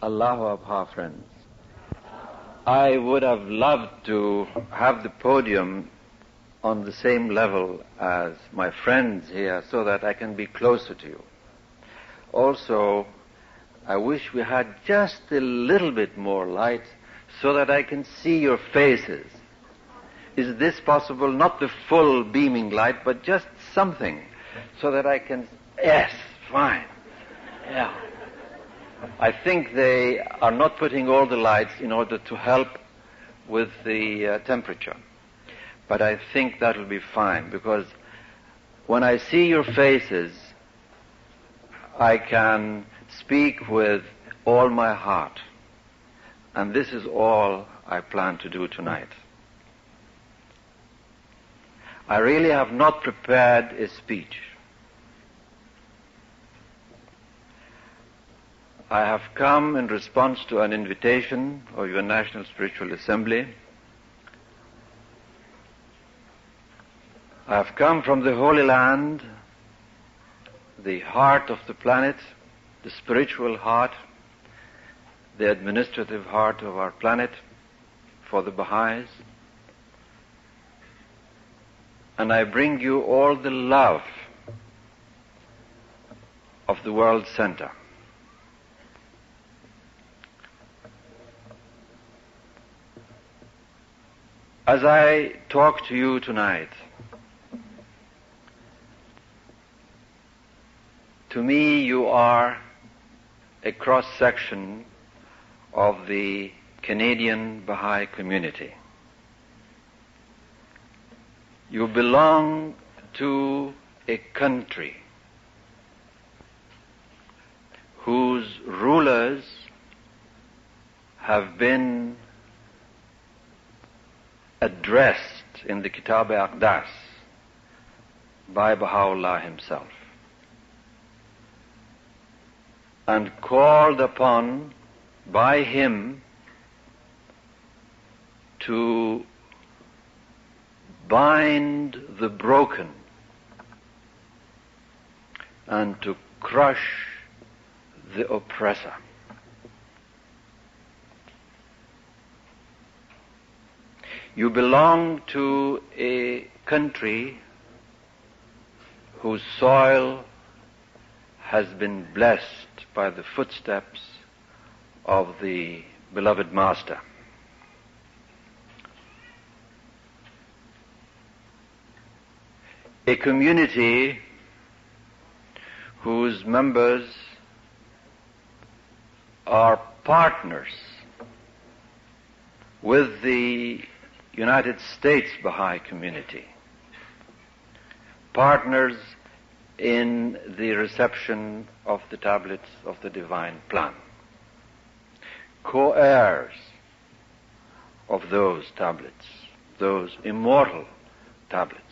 Allahu Akbar, friends. I would have loved to have the podium on the same level as my friends here so that I can be closer to you. Also, I wish we had just a little bit more light so that I can see your faces. Is this possible? Not the full beaming light, but just something so that I can... Yes, fine. Yeah. I think they are not putting all the lights in order to help with the temperature. But I think that will be fine, because when I see your faces, I can speak with all my heart. And this is all I plan to do tonight. I really have not prepared a speech. I have come in response to an invitation of your National Spiritual Assembly. I have come from the Holy Land, the heart of the planet, the spiritual heart, the administrative heart of our planet, for the Baha'is. And I bring you all the love of the world center. As I talk to you tonight, to me you are a cross-section of the Canadian Baha'i community. You belong to a country whose rulers have been addressed in the Kitab-e-Aqdas by Baha'u'llah himself and called upon by him to bind the broken and to crush the oppressor. You belong to a country whose soil has been blessed by the footsteps of the beloved Master. A community whose members are partners with the United States Baha'i community, partners in the reception of the tablets of the divine plan, co-heirs of those tablets, those immortal tablets.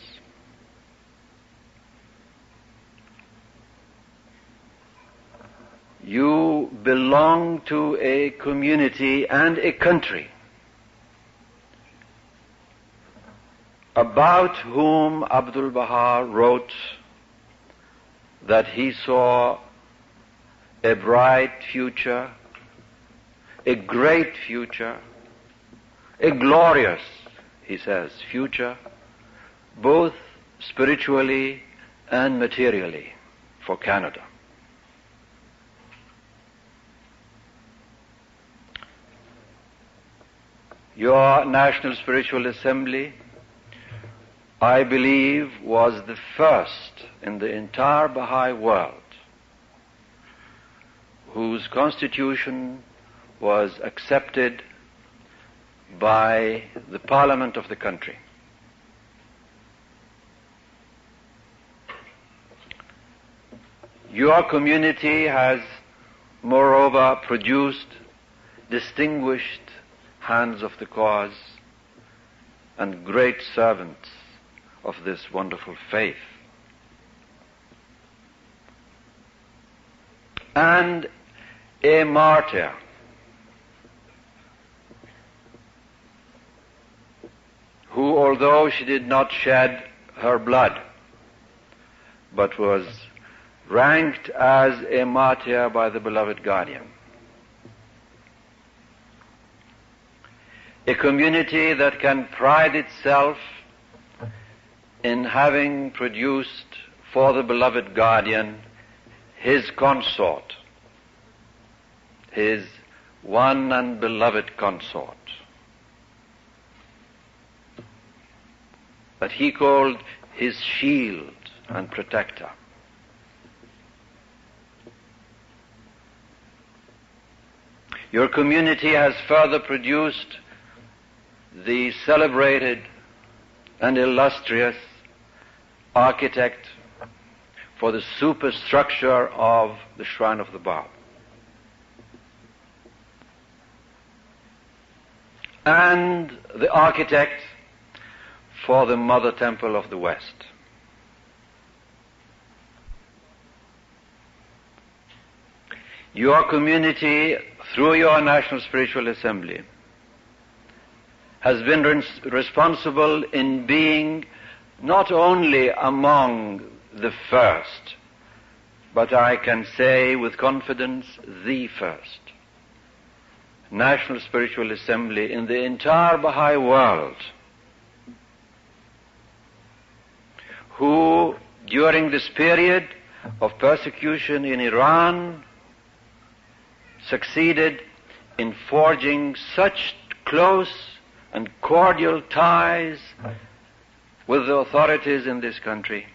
You belong to a community and a country about whom Abdul Baha wrote that he saw a bright future, a great future, a glorious, he says, future, both spiritually and materially for Canada. Your National Spiritual Assembly, I believe, was the first in the entire Baha'i world whose constitution was accepted by the parliament of the country. Your community has, moreover, produced distinguished hands of the cause and great servants of this wonderful faith. And a martyr who, although she did not shed her blood, but was ranked as a martyr by the beloved guardian. a community that can pride itself in having produced for the beloved guardian his consort, his one and beloved consort, that he called his shield and protector. Your community has further produced the celebrated and illustrious architect for the superstructure of the Shrine of the Bab, and the architect for the Mother Temple of the West. Your community, through your National Spiritual Assembly, has been responsible in being not only among the first, but I can say with confidence, the first National Spiritual Assembly in the entire Baha'i world who, during this period of persecution in Iran, succeeded in forging such close and cordial ties with the authorities in this country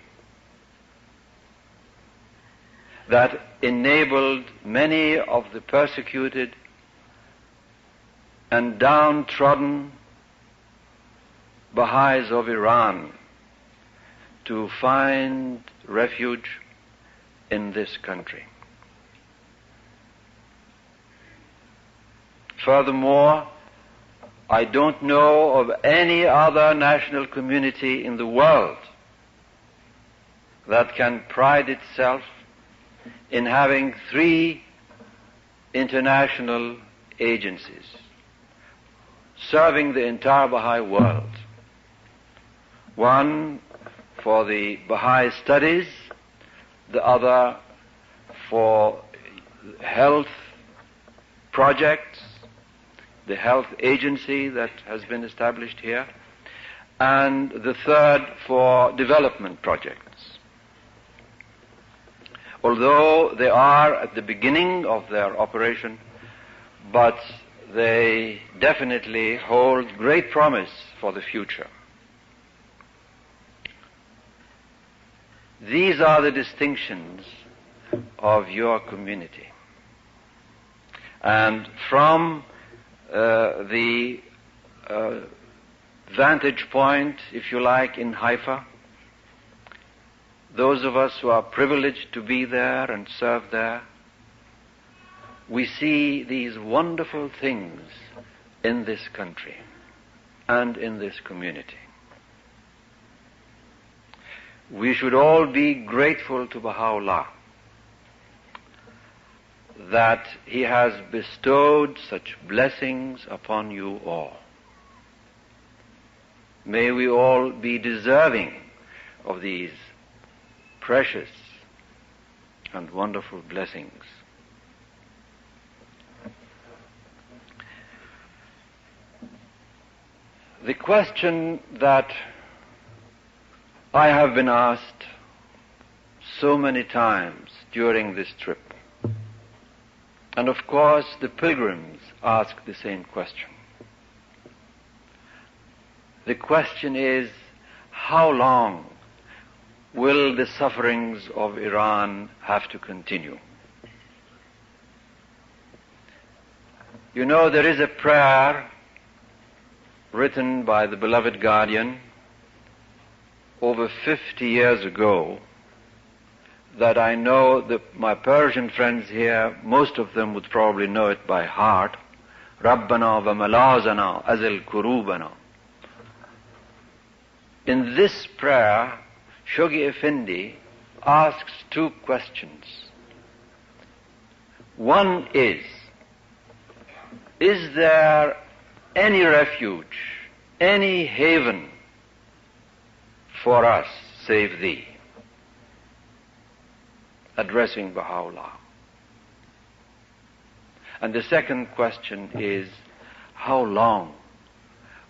that enabled many of the persecuted and downtrodden Baha'is of Iran to find refuge in this country. Furthermore, I don't know of any other national community in the world that can pride itself in having 3 international agencies serving the entire Baha'i world. One for the Baha'i studies, the other for health projects, the health agency that has been established here, and the third for development projects. Although they are at the beginning of their operation, but they definitely hold great promise for the future. These are the distinctions of your community. And from the vantage point, if you like, in Haifa, those of us who are privileged to be there and serve there, we see these wonderful things in this country and in this community. We should all be grateful to Baha'u'llah that he has bestowed such blessings upon you all. May we all be deserving of these precious and wonderful blessings. The question that I have been asked so many times during this trip, and of course the pilgrims ask the same question. The question is, how long will the sufferings of Iran have to continue? You know, there is a prayer written by the beloved guardian over 50 years ago that I know that my Persian friends here, most of them would probably know it by heart. Rabbana wa malazana azil kurubana. In this prayer, Shoghi Effendi asks 2 questions. One is there any refuge, any haven for us save thee? Addressing Baha'u'llah. And the second question is, how long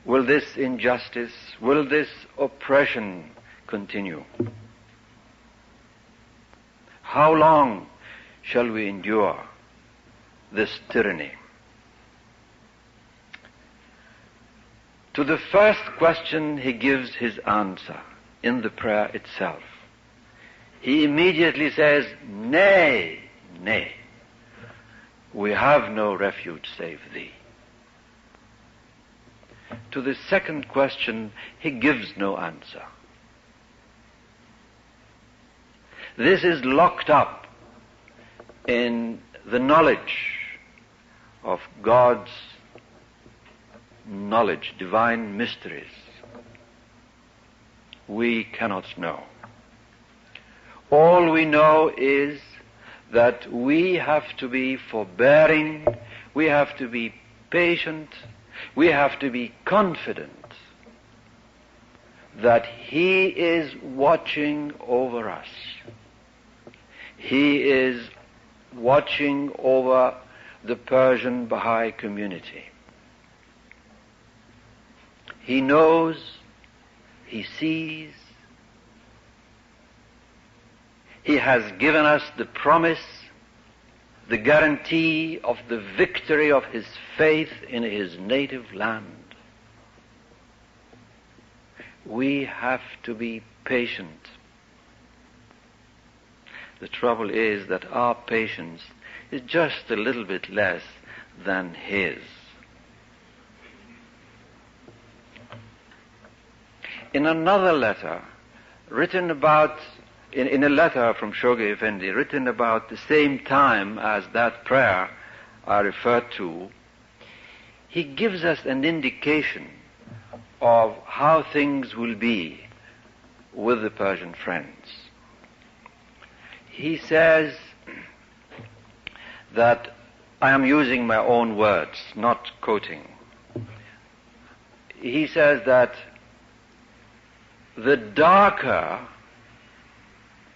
Will this injustice, will this oppression continue? How long shall we endure this tyranny? To the first question he gives his answer in the prayer itself. He immediately says, "Nay, nay, we have no refuge save thee." To the second question, he gives no answer. This is locked up in the knowledge of God's knowledge, divine mysteries. We cannot know. All we know is that we have to be forbearing, we have to be patient, we have to be confident that He is watching over us. He is watching over the Persian Baha'i community. He knows, He sees. He has given us the promise, the guarantee of the victory of His faith in His native land. We have to be patient. The trouble is that our patience is just a little bit less than His. In another letter, written about, in a letter from Shoghi Effendi, written about the same time as that prayer I referred to, he gives us an indication of how things will be with the Persian friends. He says that, I am using my own words, not quoting. He says that the darker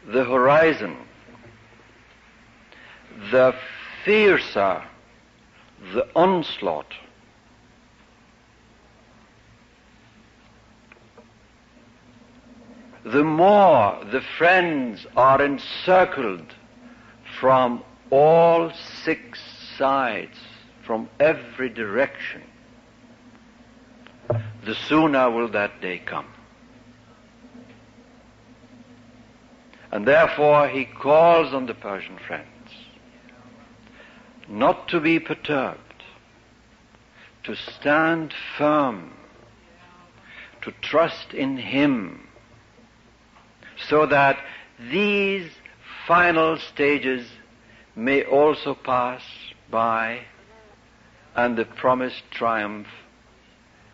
the horizon, the fiercer the onslaught. The more the friends are encircled from all 6 sides, from every direction, the sooner will that day come. And therefore he calls on the Persian friends not to be perturbed, to stand firm, to trust in Him, so that these final stages may also pass by and the promised triumph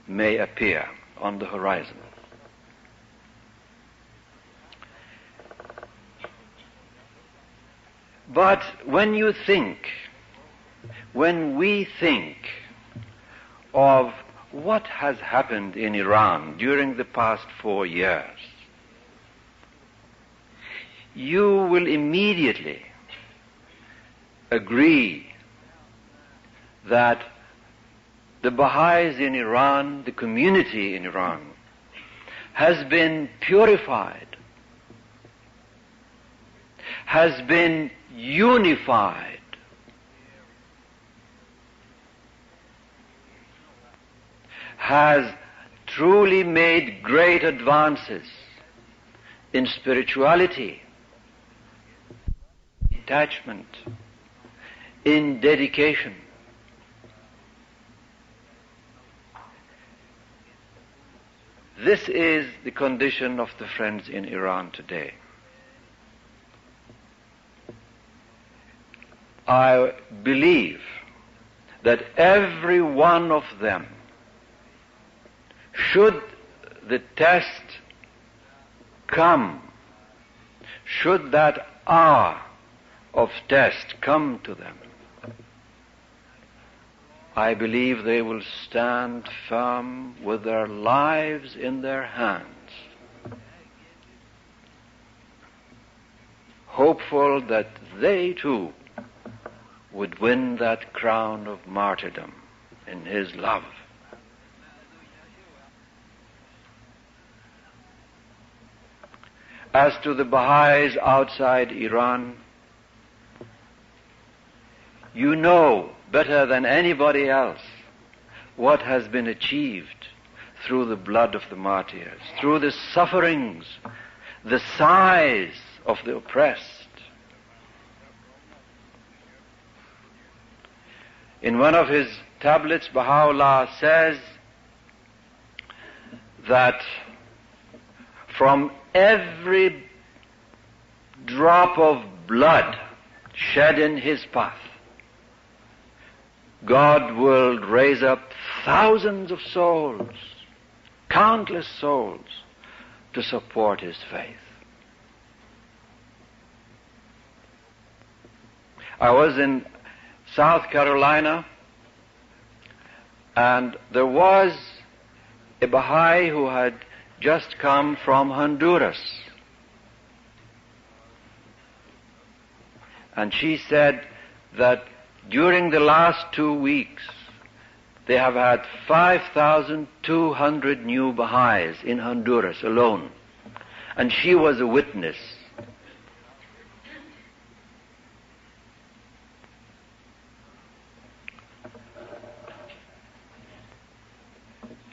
may appear on the horizon. But when we think of what has happened in Iran during the past 4 years, you will immediately agree that the Baha'is in Iran, the community in Iran, has been purified, has been unified, has truly made great advances in spirituality, detachment, in dedication. This is the condition of the friends in Iran today. I believe that every one of them, should the test come, should that hour of test come to them, I believe they will stand firm with their lives in their hands, hopeful that they too would win that crown of martyrdom in His love. as to the Baha'is outside Iran, you know better than anybody else what has been achieved through the blood of the martyrs, through the sufferings, the sighs of the oppressed. In one of his tablets, Baha'u'llah says that from every drop of blood shed in his path, God will raise up thousands of souls, countless souls, to support his faith. I was in South Carolina, and there was a Baha'i who had just come from Honduras. And she said that during the last 2 weeks, they have had 5,200 new Baha'is in Honduras alone. And she was a witness.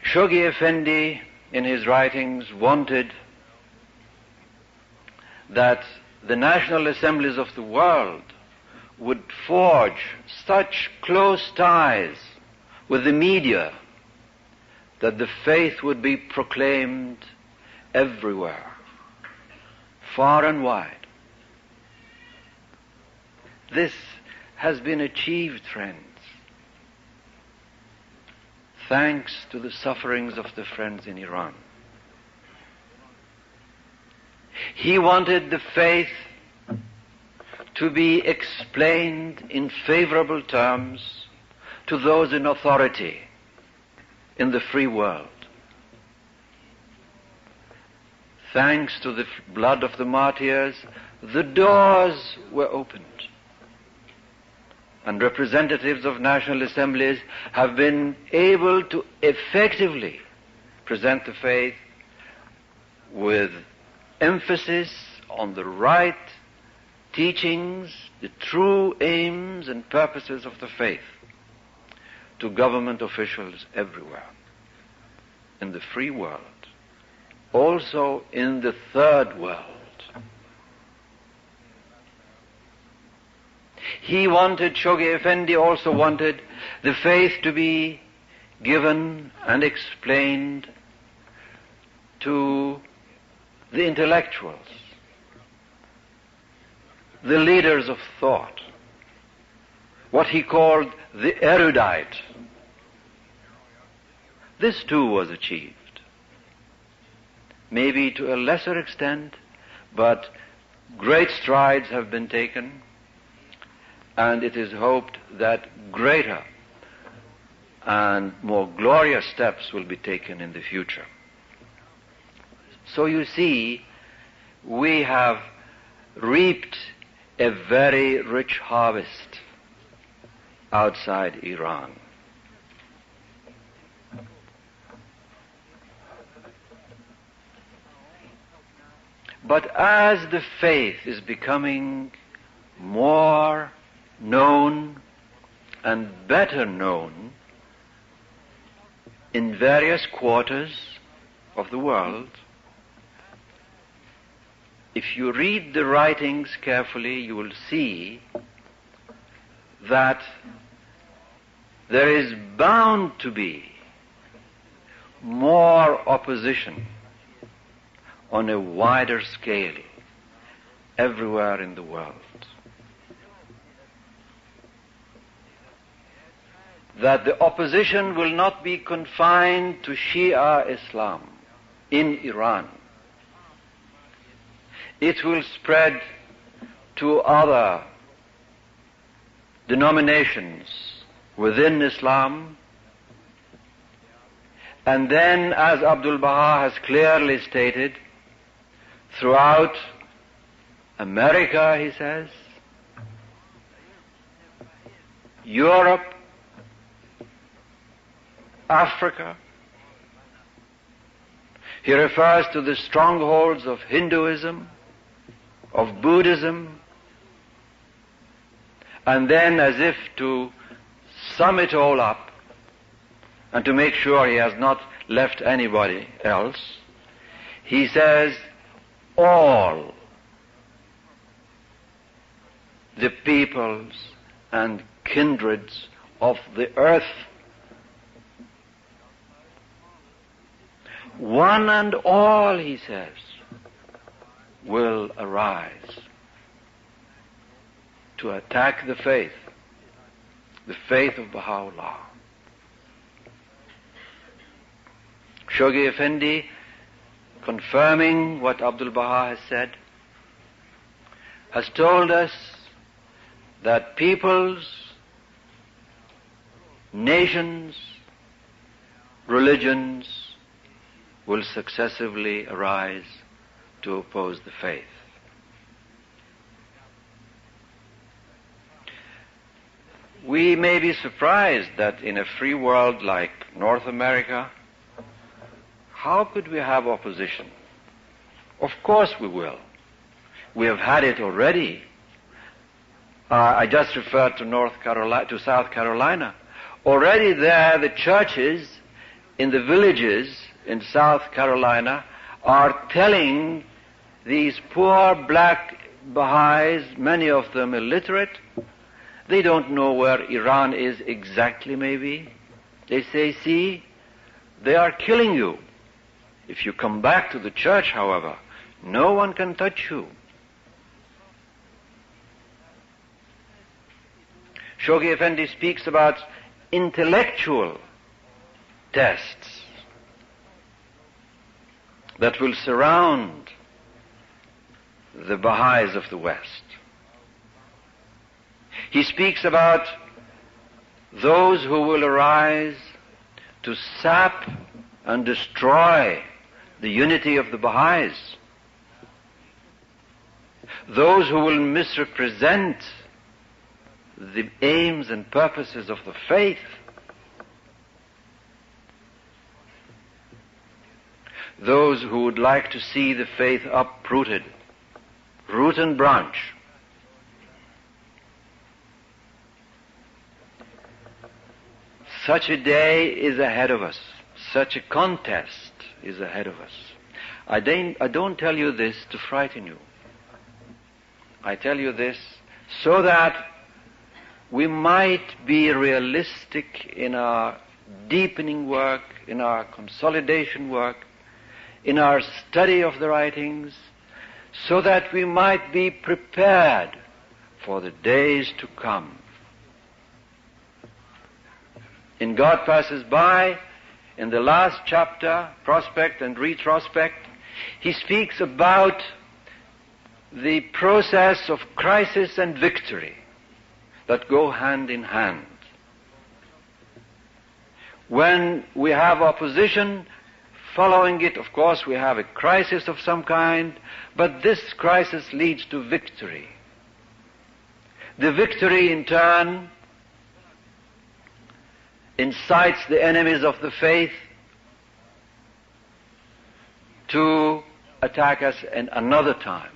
Shoghi Effendi, in his writings, wanted that the national assemblies of the world would forge such close ties with the media that the faith would be proclaimed everywhere, far and wide. This has been achieved, friends, thanks to the sufferings of the friends in Iran. He wanted the faith to be explained in favorable terms to those in authority in the free world. Thanks to the blood of the martyrs, the doors were opened. And representatives of national assemblies have been able to effectively present the faith with emphasis on the right teachings, the true aims and purposes of the faith to government officials everywhere in the free world, also in the third world. He wanted, Shoghi Effendi also wanted the faith to be given and explained to the intellectuals, the leaders of thought, what he called the erudite. This too was achieved. Maybe to a lesser extent, but great strides have been taken, and it is hoped that greater and more glorious steps will be taken in the future. So you see, we have reaped a very rich harvest outside Iran. But as the faith is becoming more known and better known in various quarters of the world, if you read the writings carefully, you will see that there is bound to be more opposition on a wider scale everywhere in the world. That the opposition will not be confined to Shia Islam in Iran. It will spread to other denominations within Islam. And then, as Abdul Baha has clearly stated, throughout America, he says, Europe, Africa. He refers to the strongholds of Hinduism, of Buddhism, and then, as if to sum it all up and to make sure he has not left anybody else, he says, all the peoples and kindreds of the earth, one and all, he says, will arise to attack the faith of Baha'u'llah. Shoghi Effendi, confirming what Abdul Baha has said, has told us that peoples, nations, religions will successively arise to oppose the faith. We may be surprised that in a free world like North America, how could we have opposition? Of course we will. We have had it already. I just referred to South Carolina. Already there, the churches in the villages in South Carolina are telling these poor black Baha'is, many of them illiterate, they don't know where Iran is exactly maybe. They say, see, they are killing you. If you come back to the church, however, no one can touch you. Shoghi Effendi speaks about intellectual tests that will surround the Baha'is of the West. He speaks about those who will arise to sap and destroy the unity of the Baha'is, those who will misrepresent the aims and purposes of the faith, those who would like to see the faith uprooted, root and branch. Such a day is ahead of us. Such a contest is ahead of us. I don't tell you this to frighten you. I tell you this so that we might be realistic in our deepening work, in our consolidation work, in our study of the writings, so that we might be prepared for the days to come. In God Passes By, in the last chapter, Prospect and Retrospect, he speaks about the process of crisis and victory that go hand in hand. When we have opposition, following it, of course, we have a crisis of some kind, but this crisis leads to victory. The victory, in turn, incites the enemies of the faith to attack us in another time.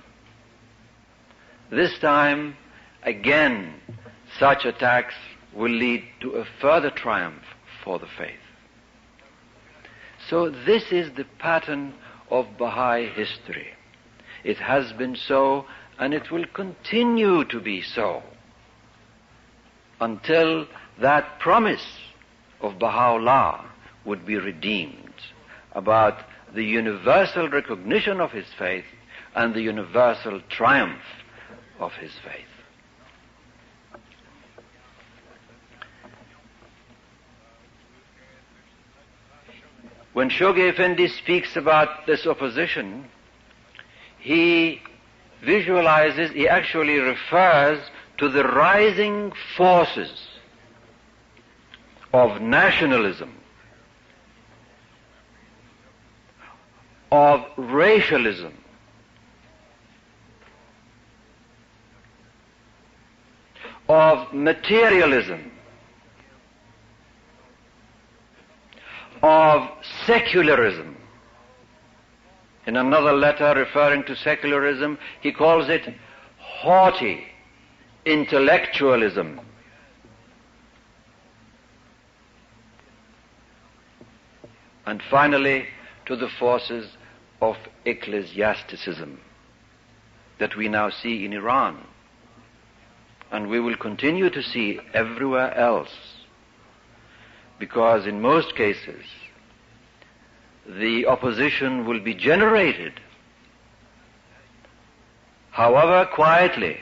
This time, again, such attacks will lead to a further triumph for the faith. So this is the pattern of Baha'i history. It has been so, and it will continue to be so until that promise of Baha'u'llah would be redeemed about the universal recognition of his faith and the universal triumph of his faith. When Shoghi Effendi speaks about this opposition, he actually refers to the rising forces of nationalism, of racialism, of materialism, of secularism, In another letter referring to secularism, he calls it haughty intellectualism. And finally, to the forces of ecclesiasticism that we now see in Iran, and we will continue to see everywhere else, because in most cases the opposition will be generated, however quietly,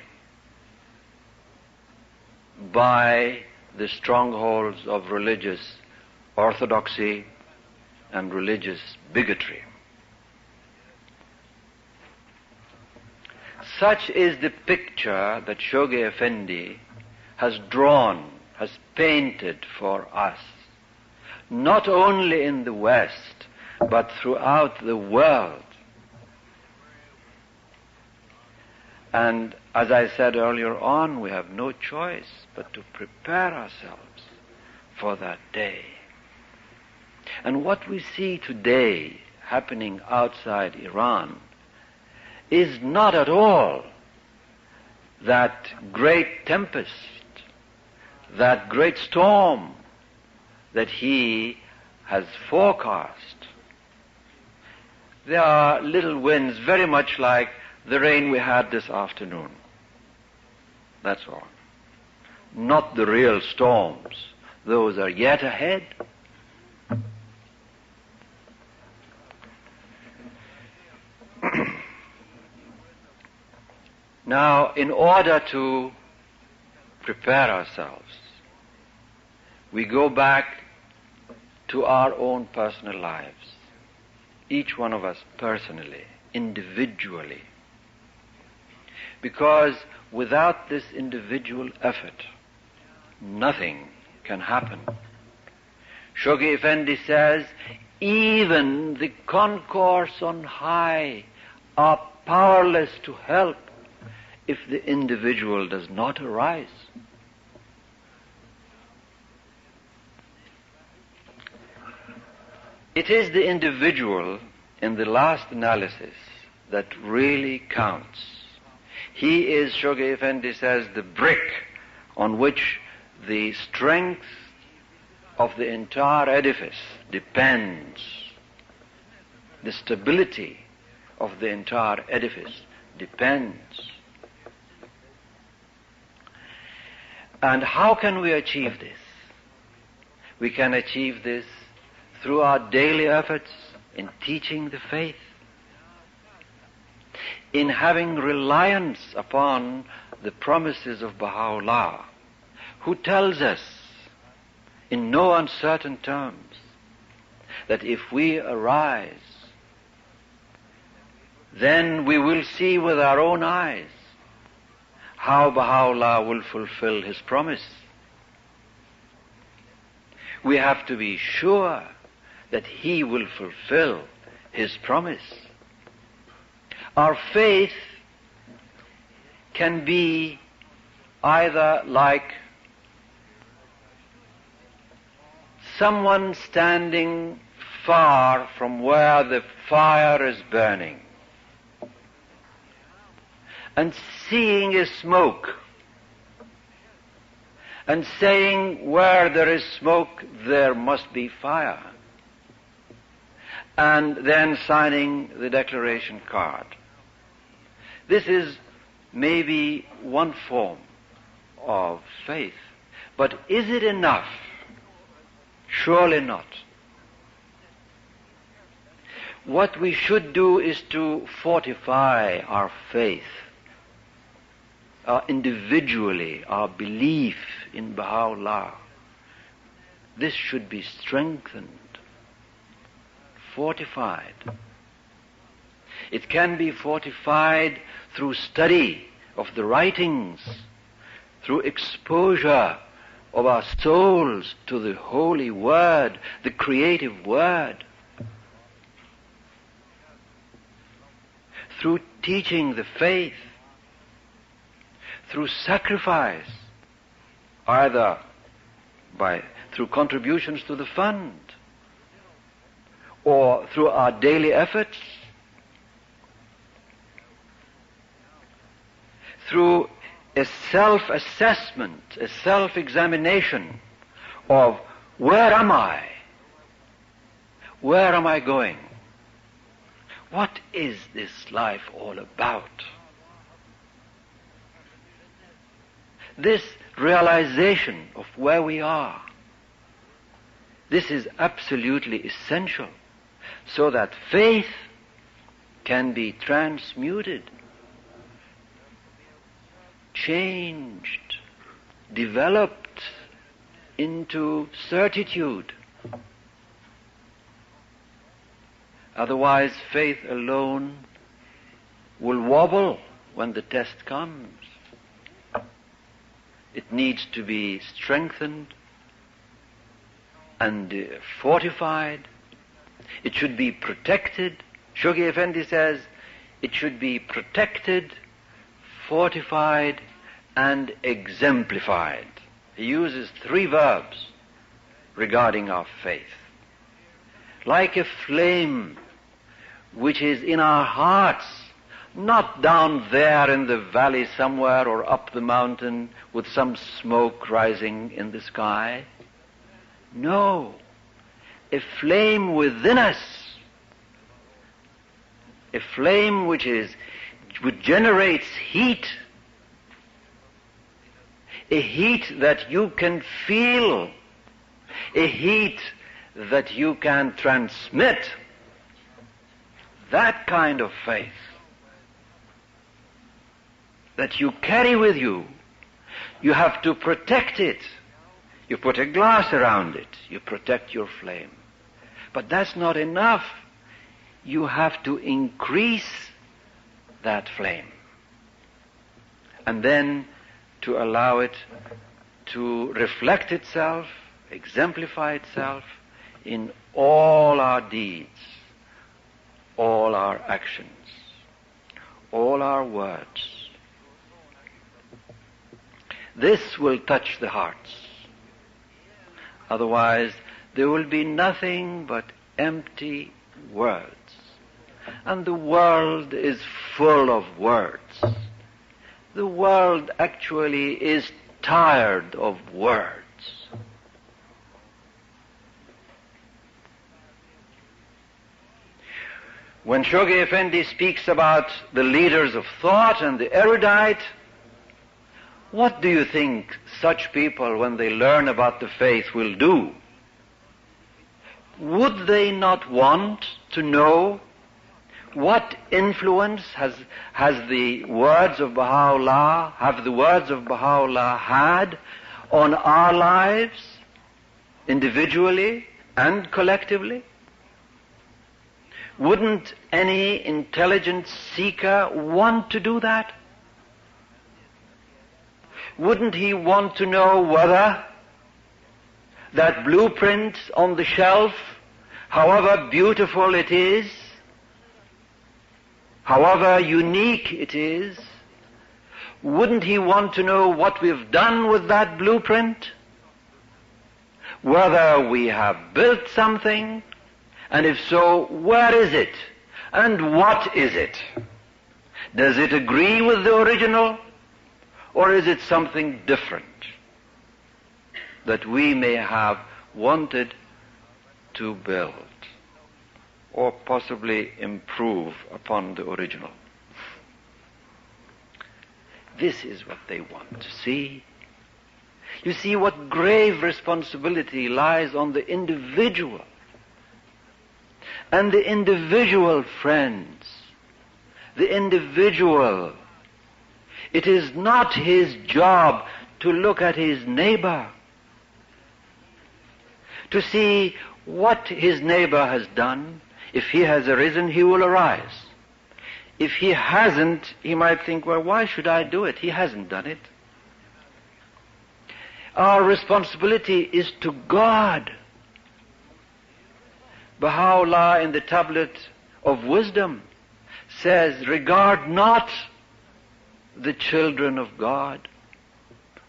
by the strongholds of religious orthodoxy and religious bigotry. Such is the picture that Shoghi Effendi has drawn, has painted for us, not only in the West, but throughout the world. And as I said earlier on, we have no choice but to prepare ourselves for that day. And what we see today happening outside Iran is not at all that great tempest, that great storm that he has forecast. There are little winds, very much like the rain we had this afternoon. That's all. Not the real storms. Those are yet ahead. Now, in order to prepare ourselves, we go back to our own personal lives, each one of us personally, individually, because without this individual effort, nothing can happen. Shoghi Effendi says, even the concourse on high are powerless to help if the individual does not arise. It is the individual, in the last analysis, that really counts. He is, Shoghi Effendi says, the brick on which the strength of the entire edifice depends. The stability of the entire edifice depends. And how can we achieve this? We can achieve this through our daily efforts in teaching the faith, in having reliance upon the promises of Baha'u'llah, who tells us in no uncertain terms that if we arise, then we will see with our own eyes how Baha'u'llah will fulfill his promise. We have to be sure that he will fulfill his promise. Our faith can be either like someone standing far from where the fire is burning and seeing a smoke and saying, where there is smoke, there must be fire, and then signing the declaration card. This is maybe one form of faith, but is it enough? Surely not. What we should do is to fortify our faith, individually, our belief in Baha'u'llah. This should be strengthened, fortified. It can be fortified through study of the writings, through exposure of our souls to the holy word, the creative word, through teaching the faith, through sacrifice, either through contributions to the fund, or through our daily efforts, through a self-assessment, a self-examination of where am I? Where am I going? What is this life all about? This realization of where we are, this is absolutely essential so that faith can be transmuted, changed, developed into certitude. Otherwise, faith alone will wobble when the test comes. It needs to be strengthened and fortified. It should be protected. Shoghi Effendi says it should be protected, fortified, and exemplified. He uses 3 verbs regarding our faith. Like a flame which is in our hearts, not down there in the valley somewhere or up the mountain with some smoke rising in the sky. No, a flame within us, a flame which generates heat, a heat that you can feel, a heat that you can transmit. That kind of faith that you carry with you, you have to protect it. You put a glass around it, you protect your flame. But that's not enough. You have to increase that flame. And then to allow it to reflect itself, exemplify itself in all our deeds, all our actions, all our words. This will touch the hearts. Otherwise, there will be nothing but empty words. And the world is full of words. The world actually is tired of words. When Shoghi Effendi speaks about the leaders of thought and the erudite, what do you think such people, when they learn about the faith, will do? Would they not want to know what influence have the words of Baha'u'llah had on our lives, individually and collectively? Wouldn't any intelligent seeker want to do that? Wouldn't he want to know whether that blueprint on the shelf, however beautiful it is, however unique it is, wouldn't he want to know what we've done with that blueprint? Whether we have built something, and if so, where is it? And what is it? Does it agree with the original? Or is it something different that we may have wanted to build or possibly improve upon the original? This is what they want to see. You see what grave responsibility lies on the individual. And the individual, friends, the individual, it is not his job to look at his neighbor, to see what his neighbor has done. If he has arisen, he will arise. If he hasn't, he might think, well, why should I do it? He hasn't done it. Our responsibility is to God. Baha'u'llah in the Tablet of Wisdom says, regard not the children of God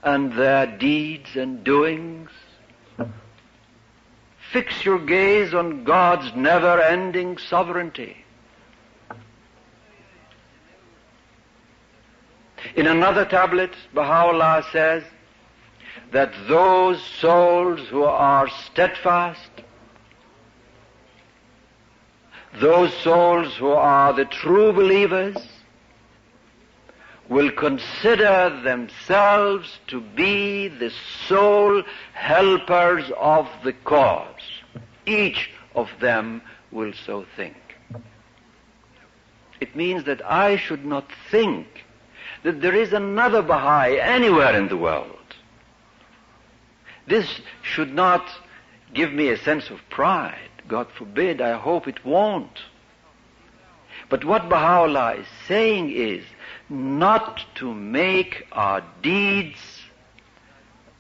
and their deeds and doings. Fix your gaze on God's never-ending sovereignty. In another tablet, Baha'u'llah says that those souls who are steadfast, those souls who are the true believers, will consider themselves to be the sole helpers of the cause. Each of them will so think. It means that I should not think that there is another Baha'i anywhere in the world. This should not give me a sense of pride. God forbid, I hope it won't. But what Baha'u'llah is saying is not to make our deeds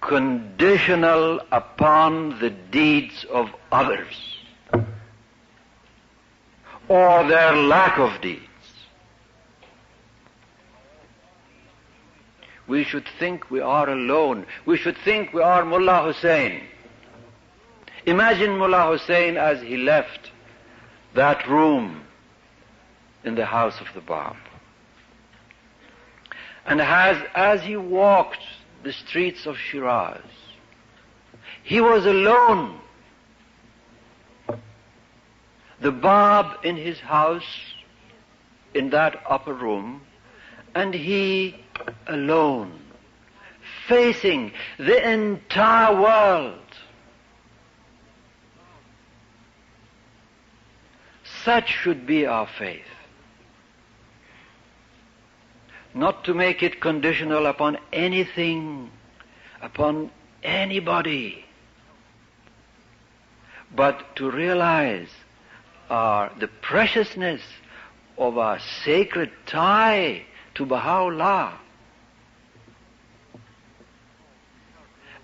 conditional upon the deeds of others or their lack of deeds. We should think we are alone. We should think we are Mullah Hussein. Imagine Mullah Hussein as he left that room in the house of the Bab. And as he walked the streets of Shiraz, he was alone. The Bab in his house, in that upper room, and he alone, facing the entire world. Such should be our faith. Not to make it conditional upon anything, upon anybody, but to realize the preciousness of our sacred tie to Baha'u'llah,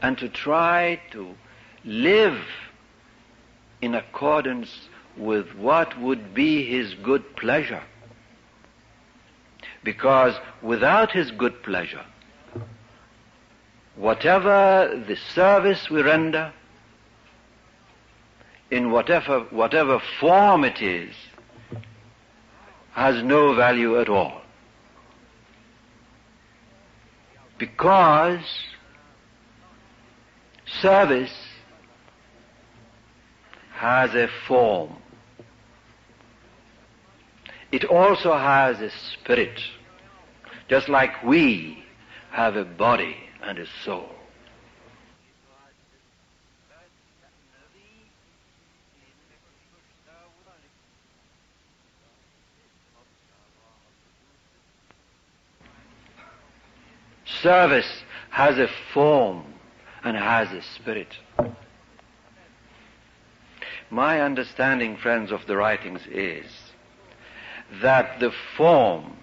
and to try to live in accordance with what would be his good pleasure. Because without his good pleasure, whatever the service we render, in whatever form it is, has no value at all. Because service has a form. It also has a spirit, just like we have a body and a soul. Service has a form and has a spirit. My understanding, friends, of the writings is that the form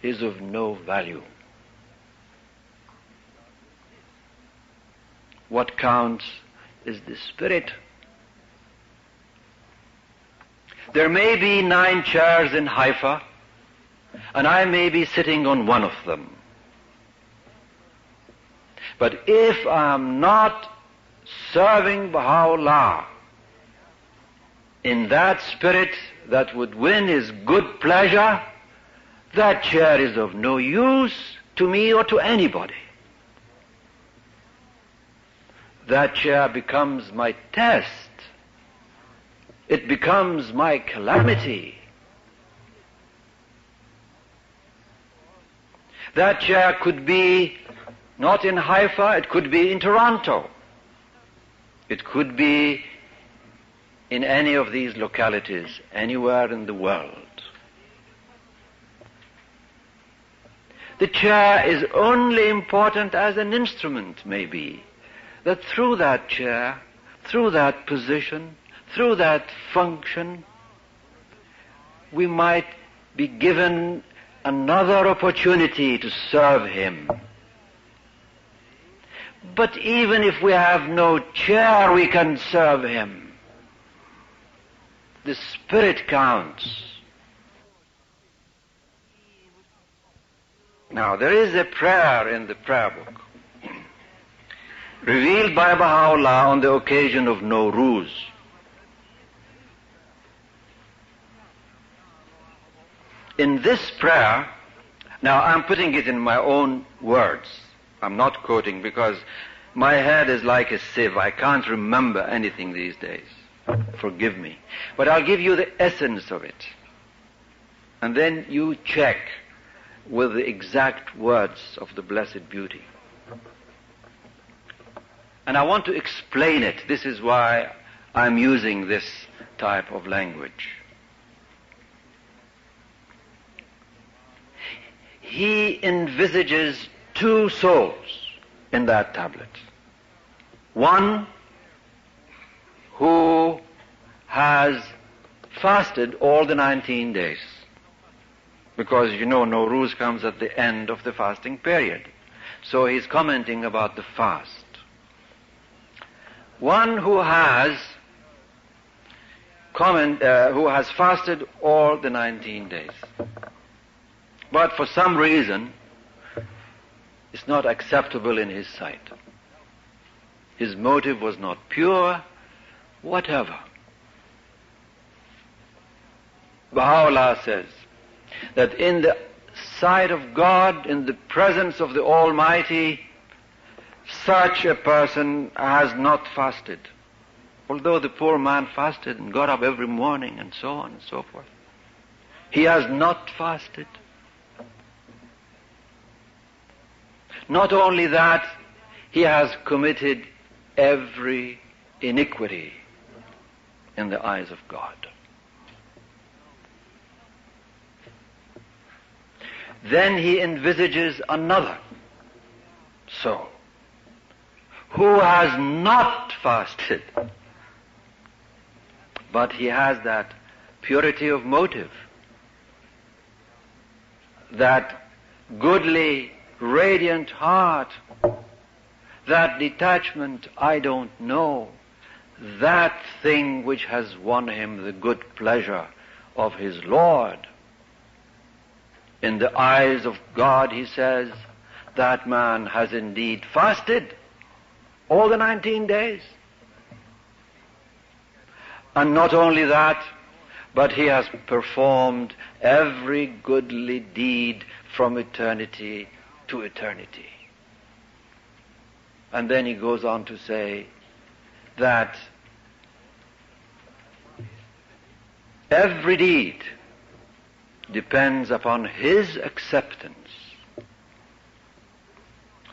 is of no value. What counts is the spirit. There may be 9 chairs in Haifa, and I may be sitting on one of them. But if I am not serving Baha'u'llah in that spirit that would win his good pleasure, that chair is of no use to me or to anybody. That chair becomes my test. It becomes my calamity. That chair could be not in Haifa, it could be in Toronto. It could be in any of these localities, anywhere in the world. The chair is only important as an instrument, maybe, that through that chair, through that position, through that function, we might be given another opportunity to serve him. But even if we have no chair, we can serve him. The spirit counts. Now, there is a prayer in the prayer book revealed by Baha'u'llah on the occasion of Nowruz. In this prayer, Now, I'm putting it in my own words. I'm not quoting because my head is like a sieve. I can't remember anything these days. Forgive me. But I'll give you the essence of it. And then you check with the exact words of the Blessed Beauty. And I want to explain it. This is why I'm using this type of language. He envisages two souls in that tablet. One who has fasted all the 19 days. Because you know Nowruz comes at the end of the fasting period. So he's commenting about the fast. One who has fasted all the 19 days. But for some reason, it's not acceptable in his sight. His motive was not pure, whatever. Baha'u'llah says that in the sight of God, in the presence of the Almighty, such a person has not fasted. Although the poor man fasted and got up every morning and so on and so forth. He has not fasted. Not only that, he has committed every iniquity in the eyes of God. Then he envisages another soul who has not fasted, but he has that purity of motive, that goodly, radiant heart, that detachment, I don't know, that thing which has won him the good pleasure of his Lord. In the eyes of God, he says, that man has indeed fasted all the 19 days. And not only that, but he has performed every goodly deed from eternity to eternity. And then he goes on to say that every deed depends upon his acceptance.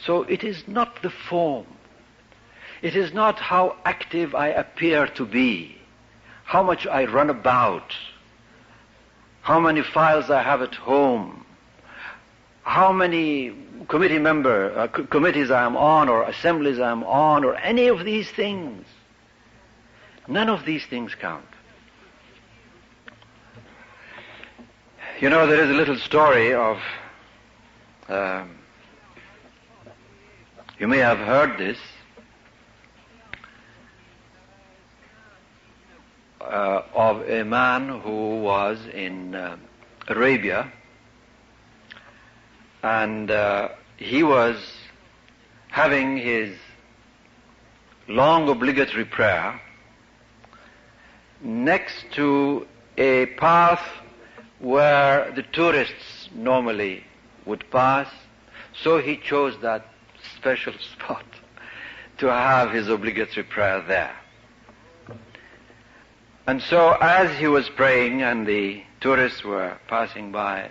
So it is not the form. It is not how active I appear to be, how much I run about, how many files I have at home, how many committees I am on or assemblies I am on or any of these things. None of these things count. You know, there is a little story of, you may have heard this, of a man who was in Arabia, and he was having his long obligatory prayer next to a path where the tourists normally would pass, so he chose that special spot to have his obligatory prayer there. And so as he was praying and the tourists were passing by,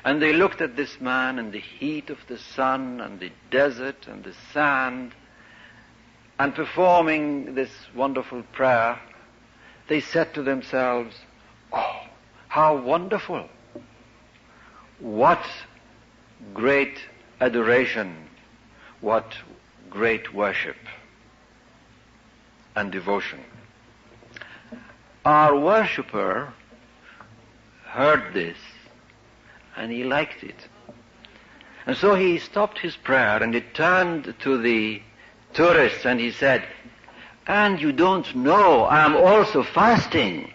and they looked at this man and the heat of the sun and the desert and the sand, and performing this wonderful prayer, they said to themselves, "Oh, how wonderful! What great adoration, what great worship and devotion." Our worshipper heard this and he liked it. And so he stopped his prayer and he turned to the tourists and he said, "And you don't know, I'm also fasting."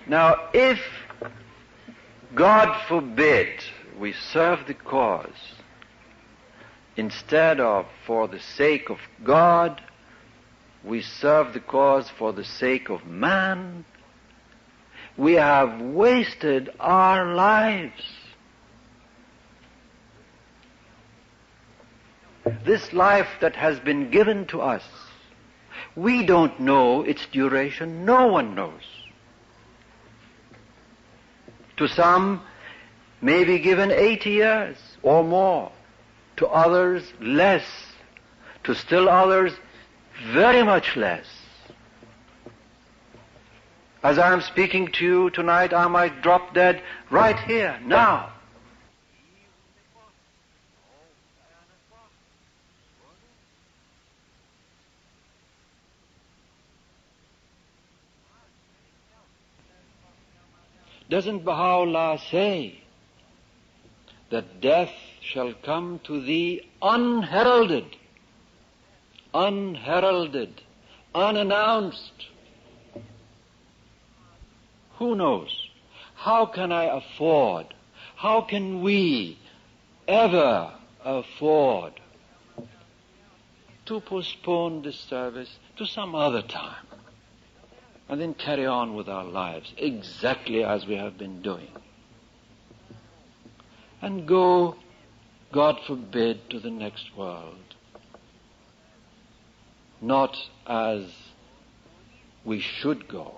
Now, if, God forbid, we serve the cause, instead of for the sake of God, we serve the cause for the sake of man, we have wasted our lives. This life that has been given to us, we don't know its duration. No one knows. To some, may be given 80 years or more. To others, less. To still others, very much less. As I am speaking to you tonight, I might drop dead right here, now. Doesn't Baha'u'llah say that death shall come to thee unheralded, unannounced? Who knows? How can I afford, how can we ever afford to postpone this service to some other time and then carry on with our lives exactly as we have been doing? And go, God forbid, to the next world, not as we should go,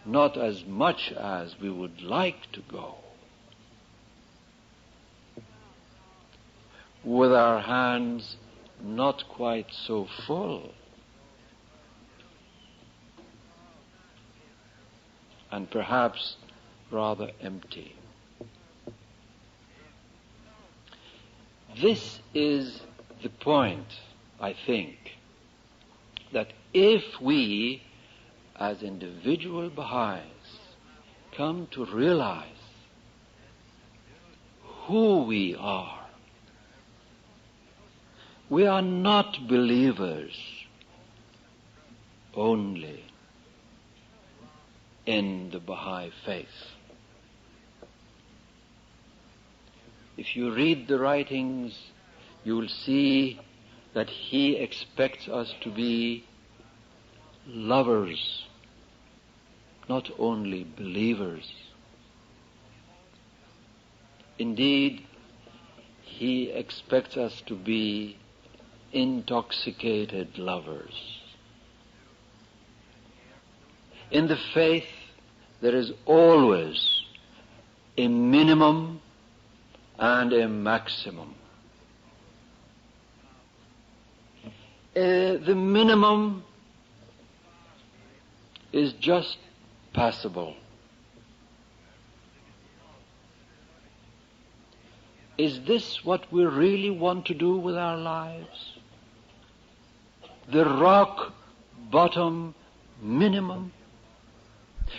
not as much as we would like to go, with our hands not quite so full, and perhaps rather empty. This is the point, I think, that if we, as individual Baha'is, come to realize who we are not believers only in the Baha'i faith. If you read the writings, you will see that he expects us to be lovers, not only believers. Indeed, he expects us to be intoxicated lovers. In the faith, there is always a minimum and a maximum. The minimum is just passable. Is this what we really want to do with our lives? The rock bottom minimum?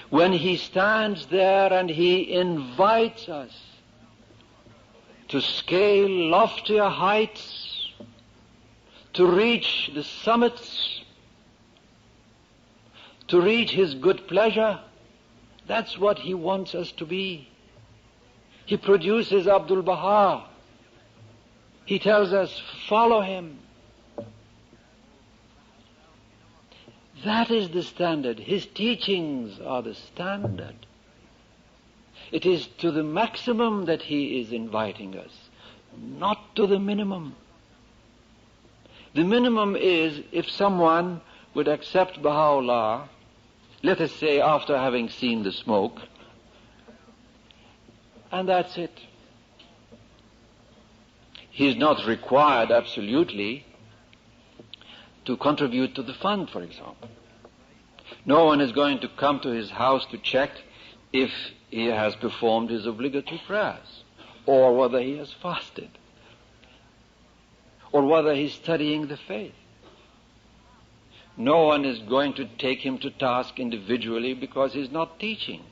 When he stands there and he invites us to scale loftier heights, to reach the summits, to reach his good pleasure, that's what he wants us to be. He produces Abdul Baha. He tells us, follow him. That is the standard. His teachings are the standard. It is to the maximum that he is inviting us, not to the minimum. The minimum is if someone would accept Baha'u'llah, let us say after having seen the smoke, and that's it. He is not required absolutely to contribute to the fund, for example. No one is going to come to his house to check if he has performed his obligatory prayers, or whether he has fasted, or whether he's studying the faith. No one is going to take him to task individually because he's not teaching.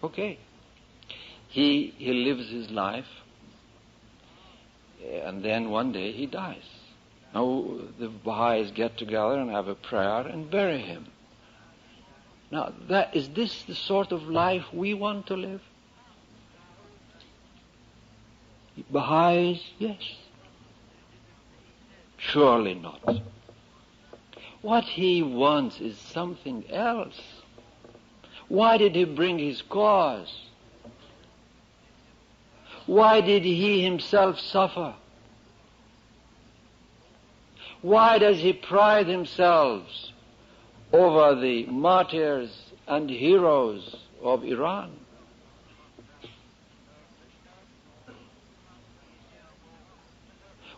Okay. He lives his life, and then one day he dies. Now the Baha'is get together and have a prayer and bury him. Now, is this the sort of life we want to live? Baha'is, yes. Surely not. What he wants is something else. Why did he bring his cause? Why did he himself suffer? Why does he pride himself over the martyrs and heroes of Iran?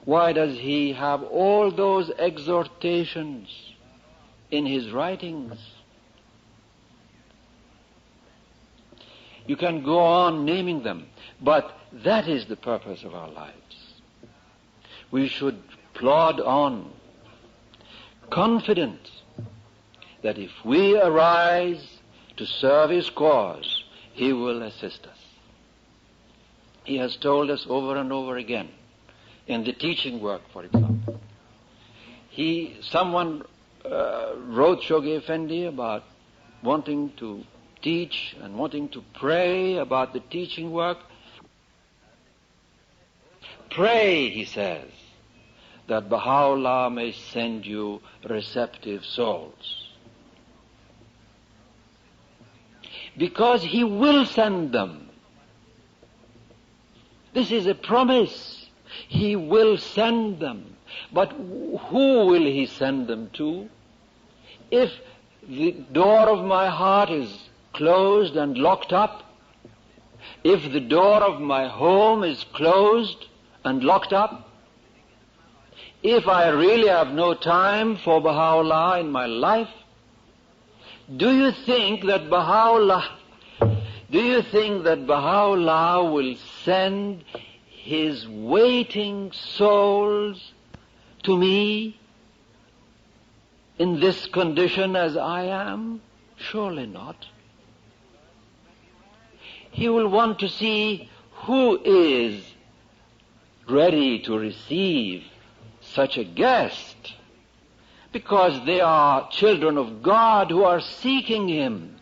Why does he have all those exhortations in his writings? You can go on naming them, but that is the purpose of our lives. We should plod on, confident that if we arise to serve his cause, he will assist us. He has told us over and over again, in the teaching work, for example. Someone wrote Shoghi Effendi about wanting to teach and wanting to pray about the teaching work. Pray, he says, that Baha'u'llah may send you receptive souls. Because he will send them. This is a promise. He will send them. But who will he send them to? If the door of my heart is closed and locked up, if the door of my home is closed and locked up, if I really have no time for Baha'u'llah in my life, do you think that Baha'u'llah will send his waiting souls to me in this condition as I am? Surely not. He will want to see who is ready to receive such a guest, because they are children of God who are seeking him.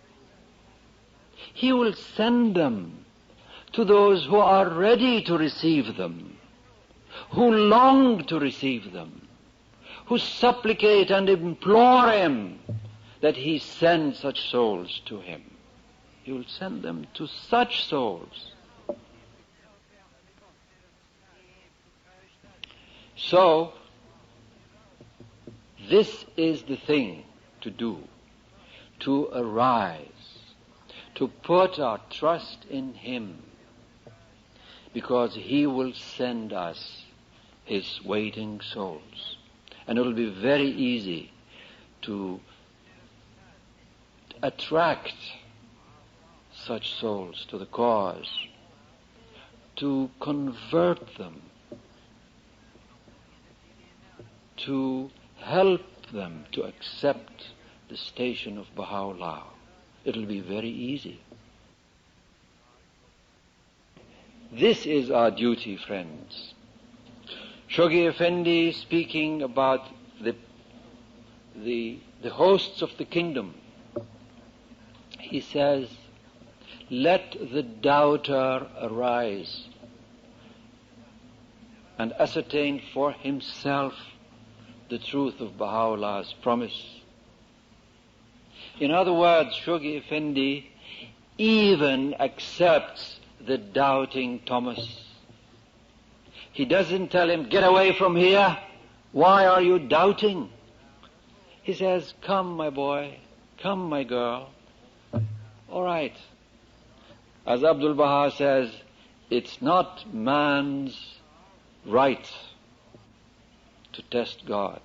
He will send them to those who are ready to receive them, who long to receive them, who supplicate and implore him that he send such souls to him. He will send them to such souls. So, this is the thing to do, to arise, to put our trust in him, because he will send us his waiting souls. And it will be very easy to attract such souls to the cause, to convert them, to help them to accept the station of Baha'u'llah. It will be very easy. This is our duty, friends. Shoghi Effendi, speaking about the hosts of the kingdom, he says, let the doubter arise and ascertain for himself the truth of Baha'u'llah's promise. In other words, Shoghi Effendi even accepts the doubting Thomas. He doesn't tell him, get away from here. Why are you doubting? He says, come, my boy. Come, my girl. All right. As Abdul Baha says, it's not man's right to test God,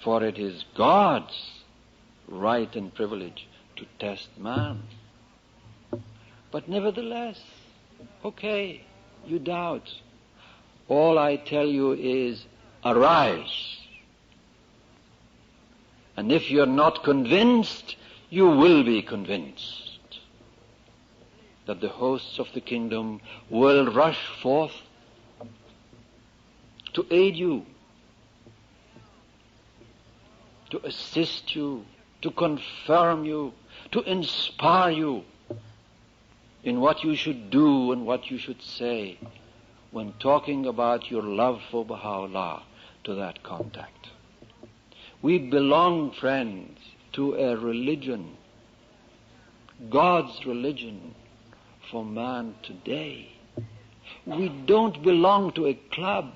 for it is God's right and privilege to test man. But nevertheless, okay, you doubt. All I tell you is, arise. And if you're not convinced, you will be convinced that the hosts of the kingdom will rush forth to aid you, to assist you, to confirm you, to inspire you in what you should do and what you should say when talking about your love for Baha'u'llah to that contact. We belong, friends, to a religion God's religion for man today. We don't belong to a club.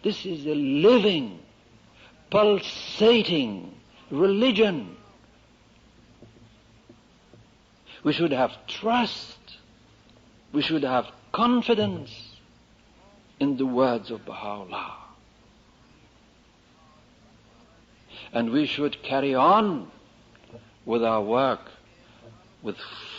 This is a living, pulsating religion. We should have trust. We should have confidence in the words of Baha'u'llah. And we should carry on with our work with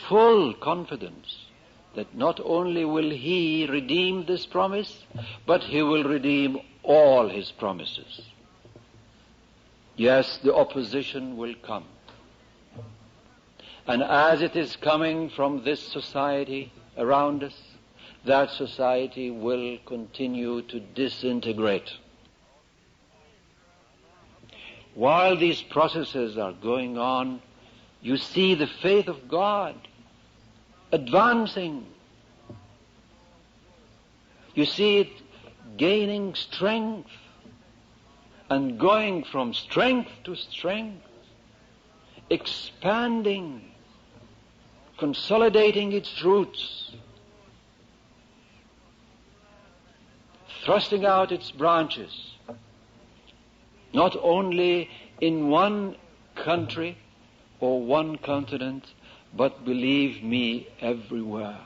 full confidence that not only will He redeem this promise, but He will redeem all His promises. Yes, the opposition will come. And as it is coming from this society around us, that society will continue to disintegrate. While these processes are going on, you see the faith of God advancing. You see it gaining strength and going from strength to strength, expanding, consolidating its roots, thrusting out its branches, not only in one country or one continent, but believe me, everywhere.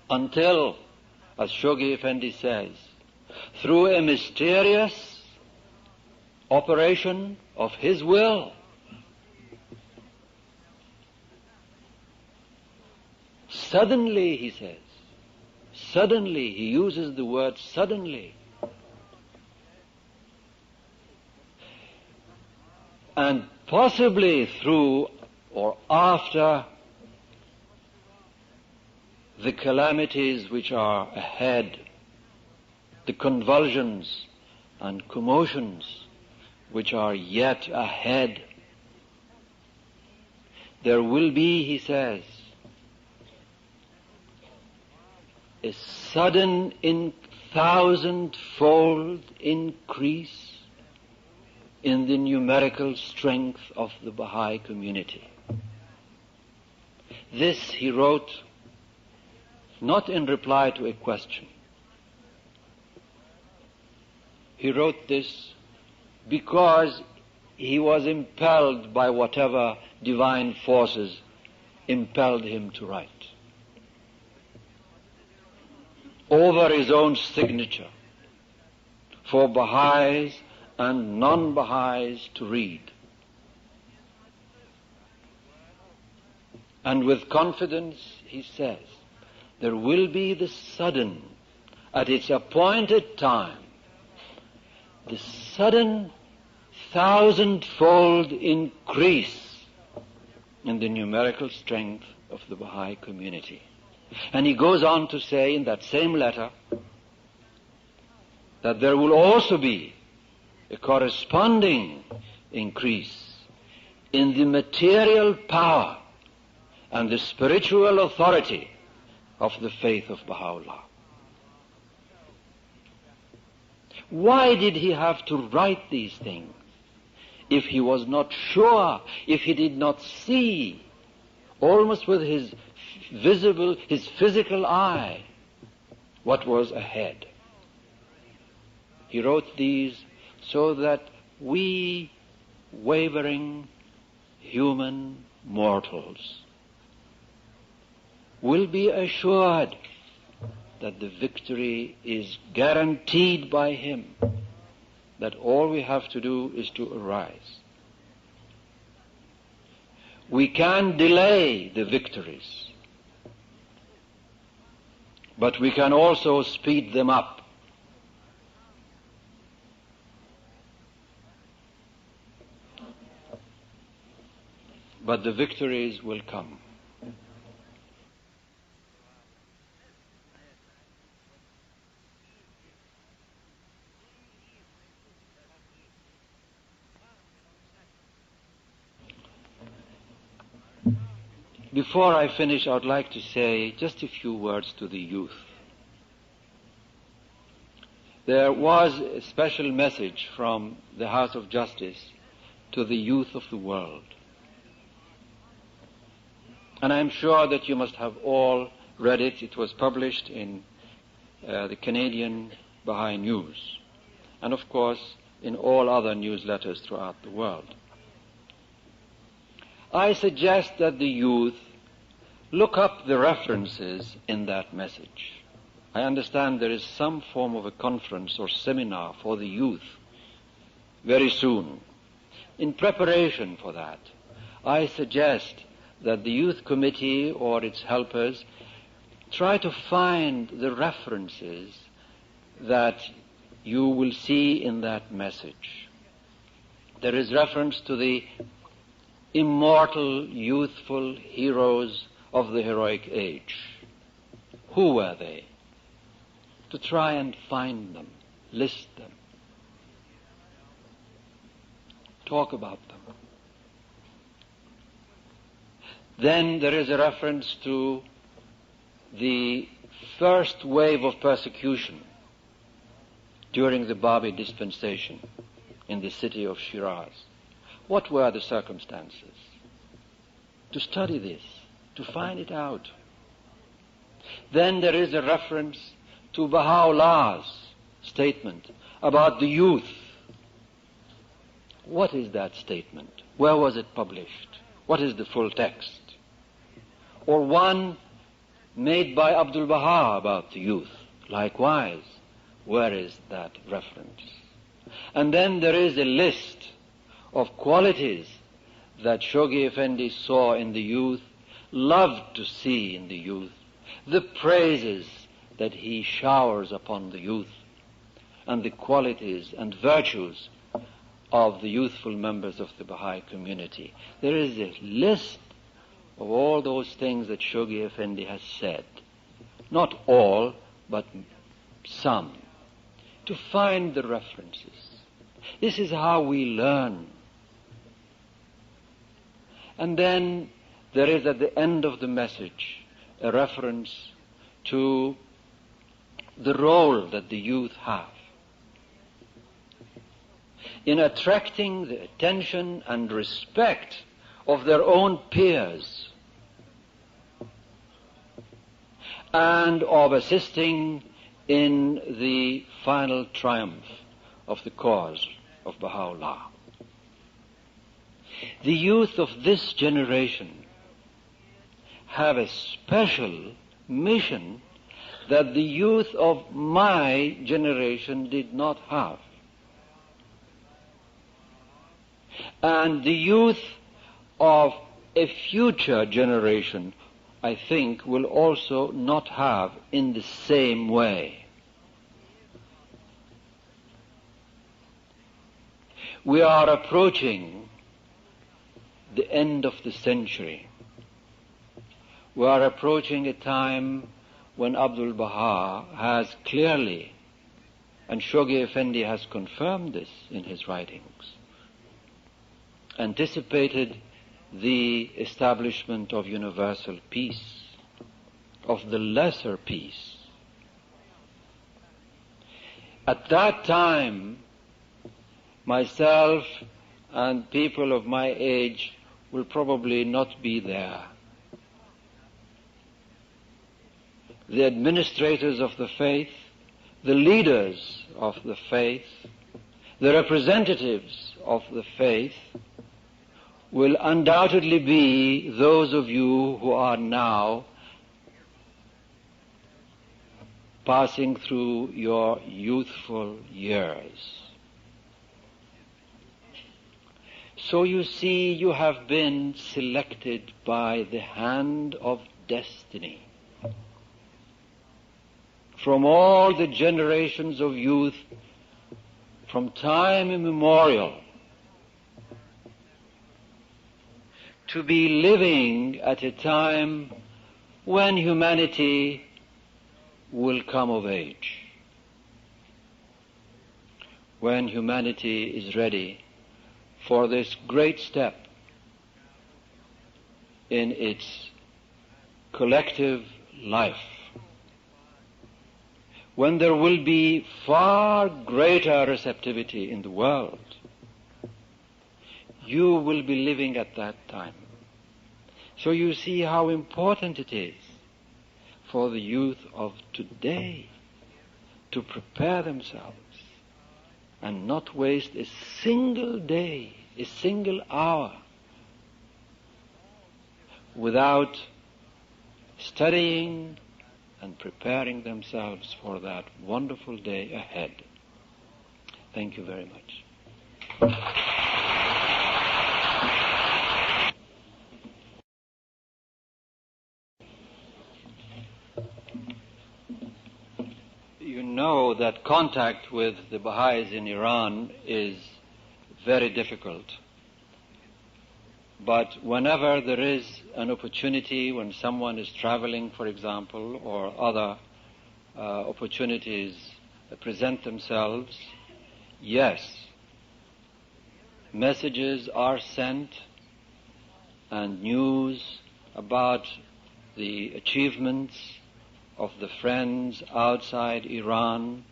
Until, as Shoghi Effendi says, through a mysterious operation of His will, suddenly, he says, suddenly, he uses the word suddenly, and possibly through or after the calamities which are ahead, the convulsions and commotions which are yet ahead, there will be, he says, a sudden thousand-fold increase in the numerical strength of the Baha'i community. This he wrote not in reply to a question. He wrote this because he was impelled by whatever divine forces impelled him to write. Over his own signature for Baha'is and non-Baha'is to read. And with confidence he says, there will be the sudden, at its appointed time, the sudden thousand-fold increase in the numerical strength of the Baha'i community. And he goes on to say in that same letter that there will also be a corresponding increase in the material power and the spiritual authority of the faith of Baha'u'llah. Why did he have to write these things if he was not sure, if he did not see, almost with his physical eye, what was ahead? He wrote these so that we wavering human mortals will be assured that the victory is guaranteed by Him, that all we have to do is to arise. We can delay the victories, but we can also speed them up. But the victories will come. Before I finish, I would like to say just a few words to the youth. There was a special message from the House of Justice to the youth of the world. And I'm sure that you must have all read it. It was published in the Canadian Baha'i News, and of course in all other newsletters throughout the world. I suggest that the youth look up the references in that message. I understand there is some form of a conference or seminar for the youth very soon. In preparation for that, I suggest that the youth committee or its helpers try to find the references that you will see in that message. There is reference to the immortal, youthful heroes of the heroic age. Who were they? To try and find them, list them, talk about them. Then there is a reference to the first wave of persecution during the Baha'i dispensation in the city of Shiraz. What were the circumstances? To study this, to find it out. Then there is a reference to Baha'u'llah's statement about the youth. What is that statement? Where was it published? What is the full text? Or one made by Abdul Baha about the youth. Likewise, where is that reference? And then there is a list of qualities that Shoghi Effendi saw in the youth, loved to see in the youth, the praises that he showers upon the youth, and the qualities and virtues of the youthful members of the Baha'i community. There is a list of all those things that Shoghi Effendi has said. Not all, but some. To find the references. This is how we learn. And then there is at the end of the message a reference to the role that the youth have in attracting the attention and respect of their own peers and of assisting in the final triumph of the cause of Baha'u'llah. The youth of this generation have a special mission that the youth of my generation did not have. And the youth of a future generation, I think, will also not have in the same way. We are approaching the end of the century. We are approaching a time when Abdul Baha has clearly, and Shoghi Effendi has confirmed this in his writings, anticipated the establishment of universal peace, of the lesser peace. At that time, myself and people of my age will probably not be there. The administrators of the faith, the leaders of the faith, the representatives of the faith will undoubtedly be those of you who are now passing through your youthful years. So you see, you have been selected by the hand of destiny. From all the generations of youth, from time immemorial, to be living at a time when humanity will come of age, when humanity is ready for this great step in its collective life, when there will be far greater receptivity in the world. You will be living at that time. So you see how important it is for the youth of today to prepare themselves and not waste a single day, a single hour without studying and preparing themselves for that wonderful day ahead. Thank you very much. You know that contact with the Baha'is in Iran is very difficult. But whenever there is an opportunity, when someone is traveling, for example, or other opportunities present themselves, yes, messages are sent and news about the achievements of the friends outside Iran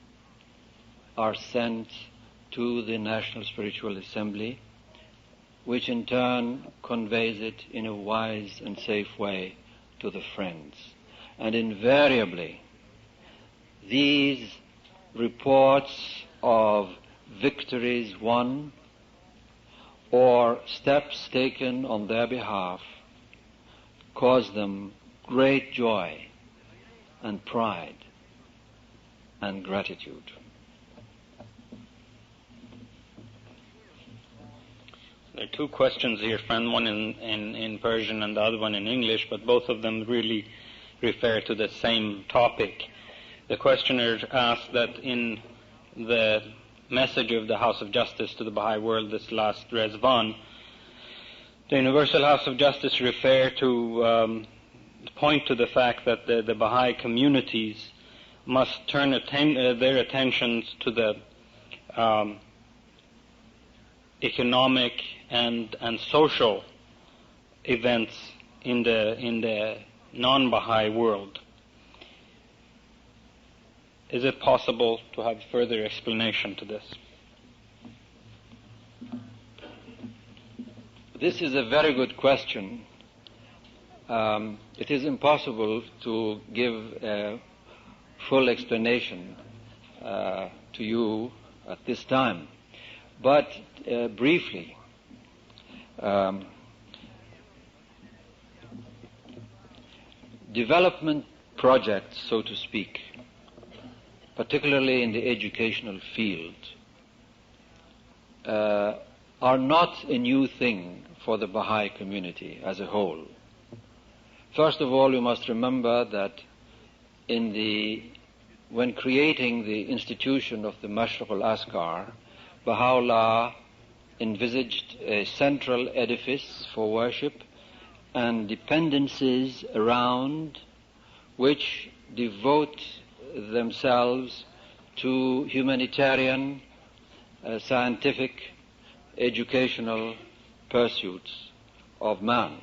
are sent to the National Spiritual Assembly, which in turn conveys it in a wise and safe way to the friends. And invariably, these reports of victories won or steps taken on their behalf cause them great joy and pride and gratitude. There are two questions here, friend, one in Persian and the other one in English, but both of them really refer to the same topic. The questioner asked that in the message of the House of Justice to the Baha'i world this last Rezvan, the Universal House of Justice referred to point to the fact that the Baha'i communities must turn their attentions to the economic and social events in the non-Baha'i world. Is it possible to have further explanation to this? This is a very good question. It is impossible to give a full explanation to you at this time. But briefly, development projects, so to speak, particularly in the educational field, are not a new thing for the Baha'i community as a whole. First of all, you must remember that when creating the institution of the Mashriq al-Askar, Baha'u'llah envisaged a central edifice for worship and dependencies around which devote themselves to humanitarian, scientific, educational pursuits of man.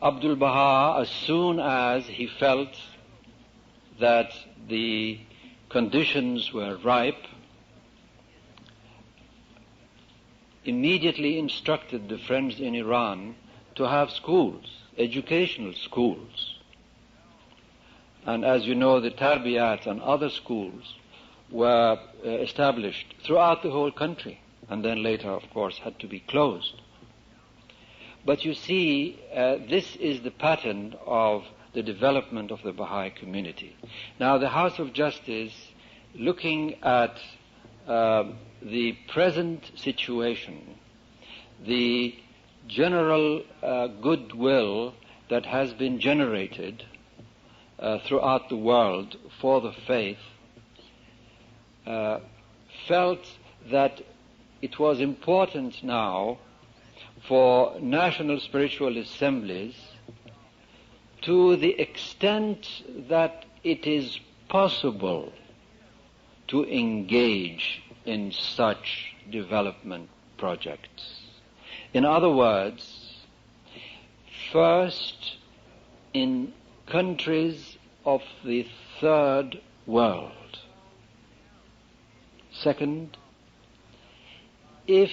Abdul Baha, as soon as he felt that the conditions were ripe, immediately instructed the friends in Iran to have schools, educational schools. And as you know, the tarbiyat and other schools were established throughout the whole country, and then later, of course, had to be closed. But you see, this is the pattern of the development of the Baha'i community. Now, the House of Justice, looking at the present situation, the general goodwill that has been generated throughout the world for the faith, felt that it was important now for national spiritual assemblies, to the extent that it is possible, to engage in such development projects. In other words, first, in countries of the third world. Second, if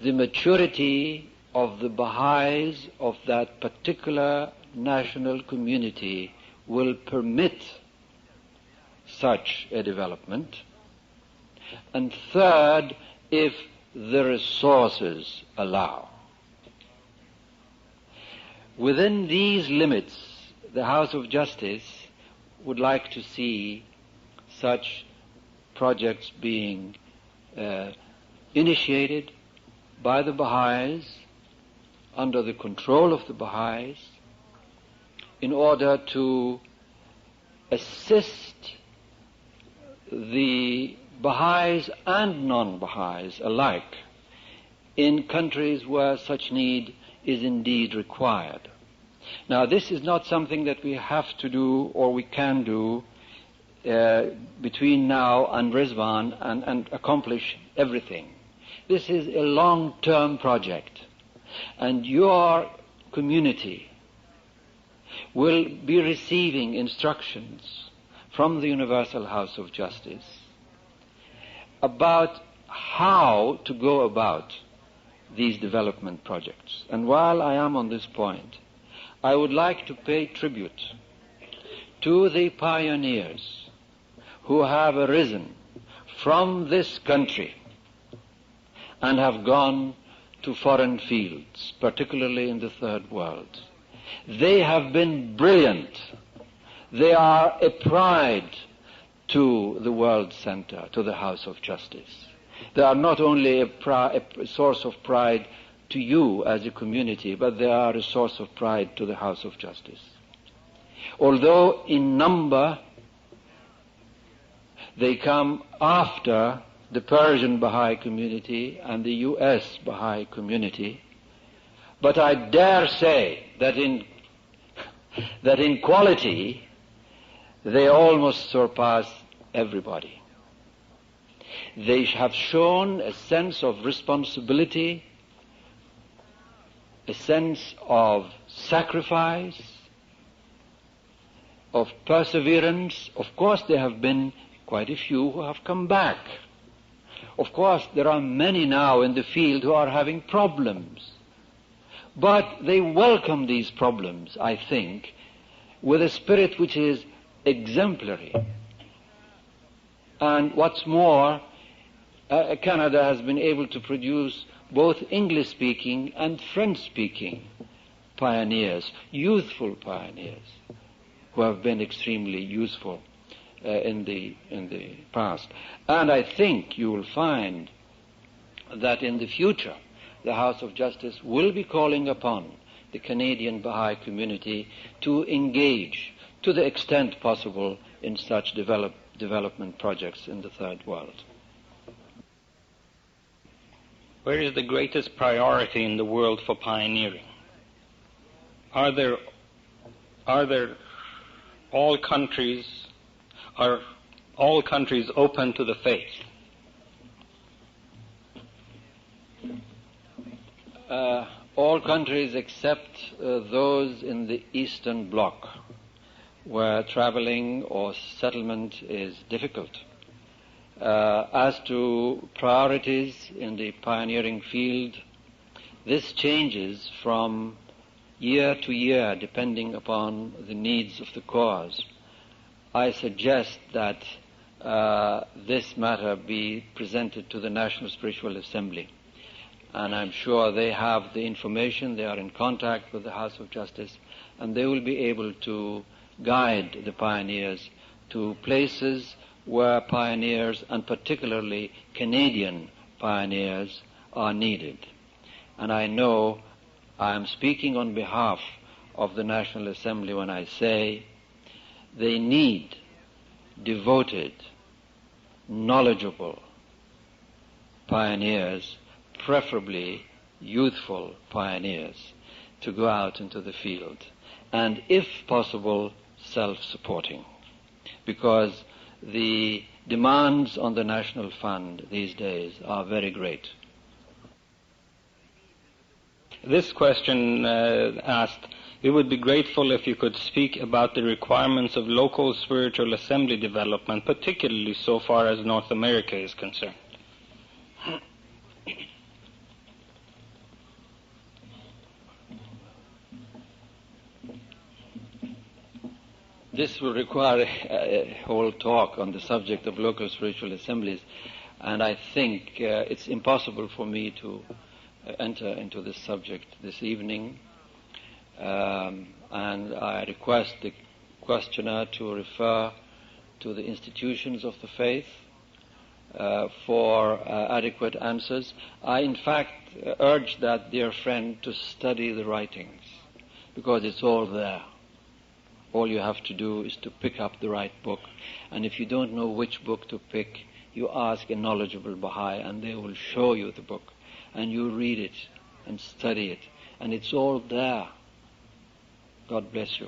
the maturity of the Baha'is of that particular national community will permit such a development. And third, if the resources allow. Within these limits, the House of Justice would like to see such projects being initiated by the Baha'is, under the control of the Baha'is, in order to assist the Baha'is and non-Baha'is alike in countries where such need is indeed required. Now, this is not something that we have to do or we can do between now and Rizwan and accomplish everything. This is a long-term project, and your community will be receiving instructions from the Universal House of Justice about how to go about these development projects. And while I am on this point, I would like to pay tribute to the pioneers who have arisen from this country and have gone to foreign fields, particularly in the Third World. They have been brilliant. They are a pride to the World Center, to the House of Justice. They are not only a source of pride to you as a community, but they are a source of pride to the House of Justice. Although in number they come after the Persian Baha'i community and the U.S. Baha'i community, but I dare say that in quality they almost surpass everybody. They have shown a sense of responsibility, a sense of sacrifice, of perseverance. Of course, there have been quite a few who have come back. Of course, there are many now in the field who are having problems. But they welcome these problems, I think, with a spirit which is exemplary. And what's more, Canada has been able to produce both English-speaking and French-speaking pioneers, youthful pioneers, who have been extremely useful in the past. And I think you will find that in the future the House of Justice will be calling upon the Canadian Baha'i community to engage to the extent possible in such development projects in the Third World. Where is the greatest priority in the world for pioneering? Are all countries open to the faith? All countries except those in the Eastern Bloc, where traveling or settlement is difficult. As to priorities in the pioneering field, this changes from year to year depending upon the needs of the cause. I suggest that this matter be presented to the National Spiritual Assembly, and I'm sure they have the information, they are in contact with the House of Justice, and they will be able to guide the pioneers to places where pioneers, and particularly Canadian pioneers, are needed. And I know I am speaking on behalf of the National Assembly when I say they need devoted, knowledgeable pioneers, preferably youthful pioneers, to go out into the field, and if possible, self-supporting, because the demands on the National Fund these days are very great. This question asked, we would be grateful if you could speak about the requirements of local spiritual assembly development, particularly so far as North America is concerned. this will require a whole talk on the subject of local spiritual assemblies, and I think it's impossible for me to enter into this subject this evening, and I request the questioner to refer to the institutions of the faith for adequate answers. I, in fact, urge that dear friend to study the writings, because it's all there. All you have to do is to pick up the right book, and if you don't know which book to pick, you ask a knowledgeable Baha'i, and they will show you the book, and you read it and study it, and it's all there. God bless you.